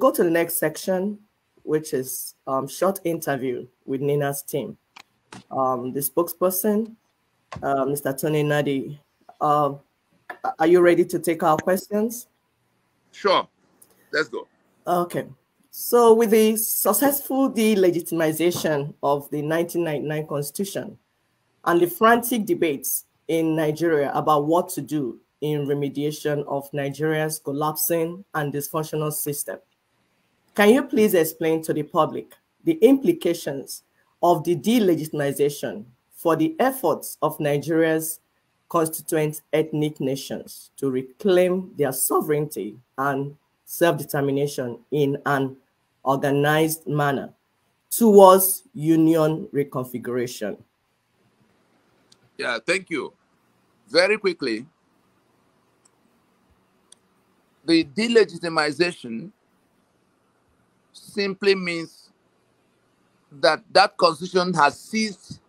go to the next section, which is short interview with Nina's team. The spokesperson, Mr. Tony Nadi. Are you ready to take our questions? Sure. Let's go. Okay. So with the successful delegitimization of the 1999 Constitution and the frantic debates in Nigeria about what to do in remediation of Nigeria's collapsing and dysfunctional system, can you please explain to the public the implications of the delegitimization for the efforts of Nigeria's constituent ethnic nations to reclaim their sovereignty and self-determination in an organized manner towards union reconfiguration? Yeah, thank you. Very quickly, the delegitimization simply means that that constitution has ceased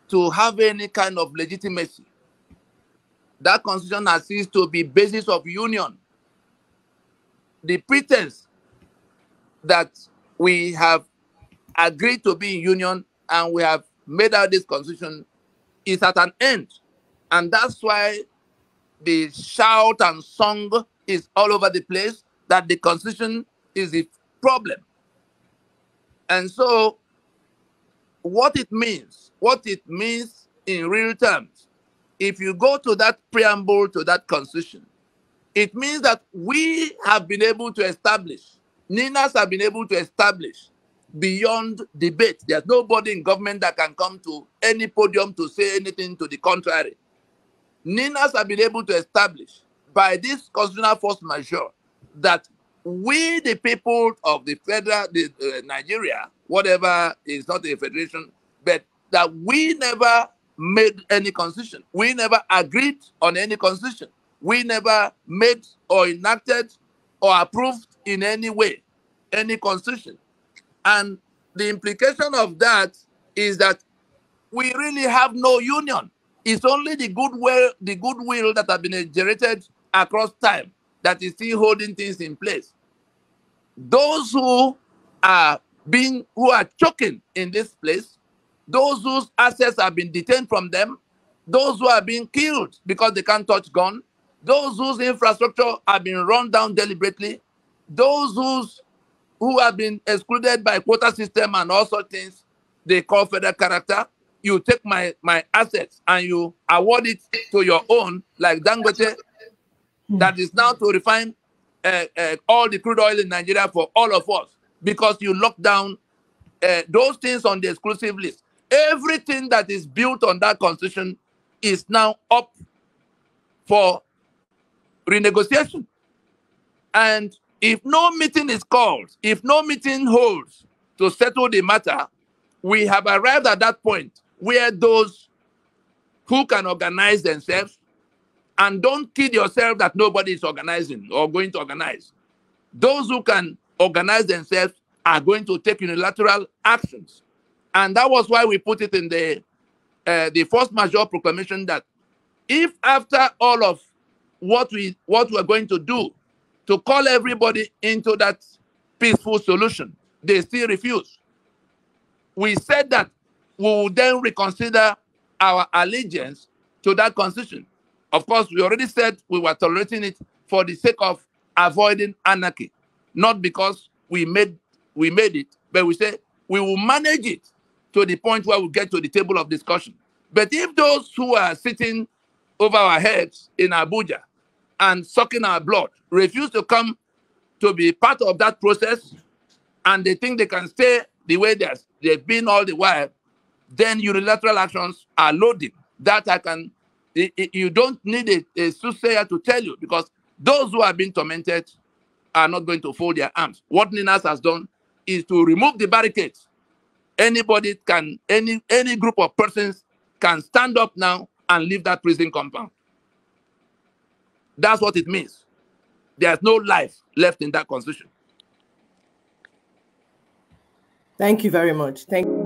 to have any kind of legitimacy. That constitution has ceased to be basis of union. The pretense that we have agreed to be in union and we have made out this constitution is at an end. And that's why the shout and song is all over the place that the constitution is the problem. And so what it means in real terms, if you go to that preamble to that constitution, it means that we have been able to establish, Ninas have been able to establish beyond debate. There's nobody in government that can come to any podium to say anything to the contrary. Ninas have been able to establish by this constitutional force majeure that we, the people of the federal, Nigeria, whatever is not a federation, but that we never made any constitution. We never agreed on any constitution. We never made or enacted or approved in any way any constitution. And the implication of that is that we really have no union. It's only the goodwill that has been generated across time that is still holding things in place. Those who are choking in this place, those whose assets have been detained from them, those who are being killed because they can't touch gun, those whose infrastructure have been run down deliberately, those who have been excluded by quota system and all sorts of things they call federal character. You take my assets and you award it to your own, like Dangote, that is now to refine all the crude oil in Nigeria for all of us, because you lock down those things on the exclusive list. Everything that is built on that constitution is now up for renegotiation. And if no meeting is called, if no meeting holds to settle the matter, we have arrived at that point where those who can organize themselves, and don't kid yourself that nobody is organizing or going to organize. Those who can organize themselves are going to take unilateral actions. And that was why we put it in the force majeure proclamation that if after all of what we're going to do to call everybody into that peaceful solution, they still refuse, we said that we will then reconsider our allegiance to that constitution. Of course, we already said we were tolerating it for the sake of avoiding anarchy, not because we made it, but we say we will manage it to the point where we get to the table of discussion. But if those who are sitting over our heads in Abuja and sucking our blood refuse to come to be part of that process, and they think they can stay the way they've been all the while, then unilateral actions are loading. That you don't need a soothsayer to tell you, because those who are being tormented are not going to fold their arms. What Ninas has done is to remove the barricades. Anybody can, any group of persons can stand up now and leave that prison compound. That's what it means. There's no life left in that constitution. Thank you very much. Thank you.